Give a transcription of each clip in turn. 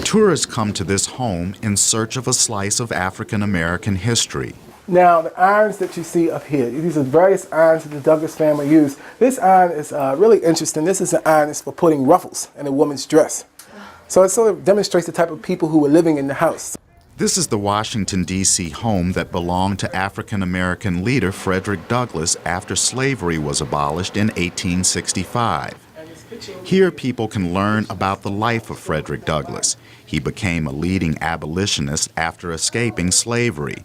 Tourists come to this home in search of a slice of African American history. Now, the irons that you see up here, these are various irons that the Douglass family used. This iron is really interesting. This is an iron that's for putting ruffles in a woman's dress. So it sort of demonstrates the type of people who were living in the house. This is the Washington, D.C. home that belonged to African American leader Frederick Douglass after slavery was abolished in 1865. Here people can learn about the life of Frederick Douglass. He became a leading abolitionist after escaping slavery.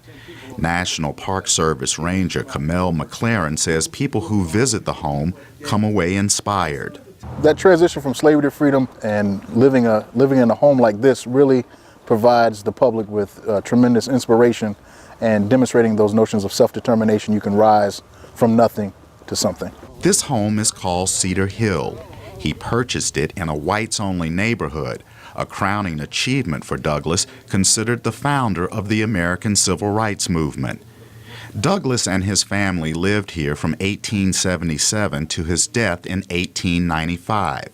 National Park Service Ranger Camille McLaren says people who visit the home come away inspired. That transition from slavery to freedom and living in a home like this really provides the public with tremendous inspiration and demonstrating those notions of self-determination. You can rise from nothing to something. This home is called Cedar Hill. He purchased it in a whites-only neighborhood, a crowning achievement for Douglass, considered the founder of the American Civil Rights Movement. Douglass and his family lived here from 1877 to his death in 1895.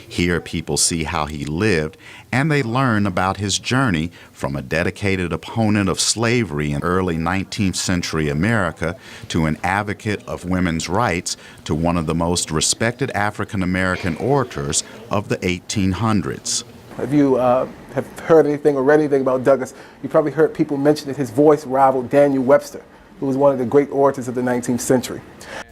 Here people see how he lived, and they learn about his journey from a dedicated opponent of slavery in early 19th century America to an advocate of women's rights to one of the most respected African American orators of the 1800s. If you have heard anything or read anything about Douglass, you probably heard people mention that his voice rivaled Daniel Webster, who was one of the great orators of the 19th century.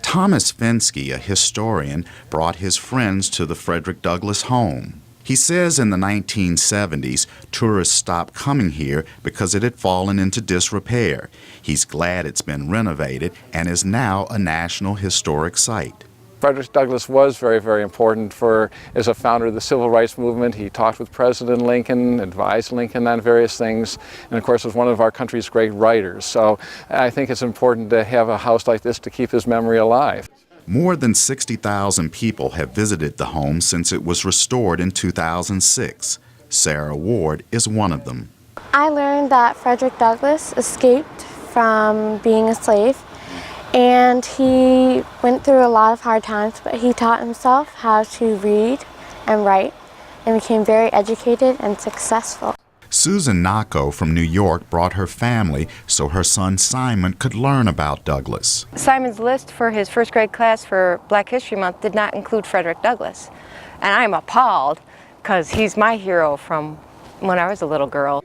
Thomas Fenske, a historian, brought his friends to the Frederick Douglass home. He says in the 1970s, tourists stopped coming here because it had fallen into disrepair. He's glad it's been renovated and is now a National Historic Site. Frederick Douglass was very, very important as a founder of the Civil Rights Movement. He talked with President Lincoln, advised Lincoln on various things, and of course was one of our country's great writers. So I think it's important to have a house like this to keep his memory alive. More than 60,000 people have visited the home since it was restored in 2006. Sarah Ward is one of them. I learned that Frederick Douglass escaped from being a slave, and he went through a lot of hard times, but he taught himself how to read and write and became very educated and successful. Susan Nako from New York brought her family so her son Simon could learn about Douglass. Simon's list for his first grade class for Black History Month did not include Frederick Douglass. And I'm appalled because he's my hero from when I was a little girl.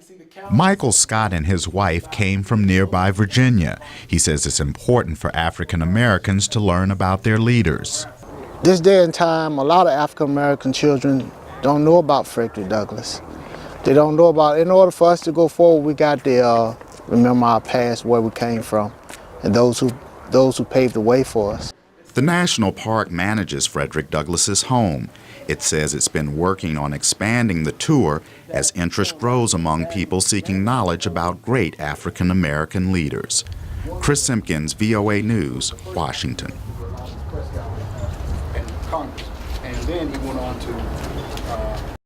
Michael Scott and his wife came from nearby Virginia. He says it's important for African Americans to learn about their leaders. This day and time, a lot of African American children don't know about Frederick Douglass. They don't know about, in order for us to go forward, we got to remember our past, where we came from, and those who paved the way for us. The National Park manages Frederick Douglass's home. It says it's been working on expanding the tour as interest grows among people seeking knowledge about great African American leaders. Chris Simpkins, VOA News, Washington. And Congress. And then he went on to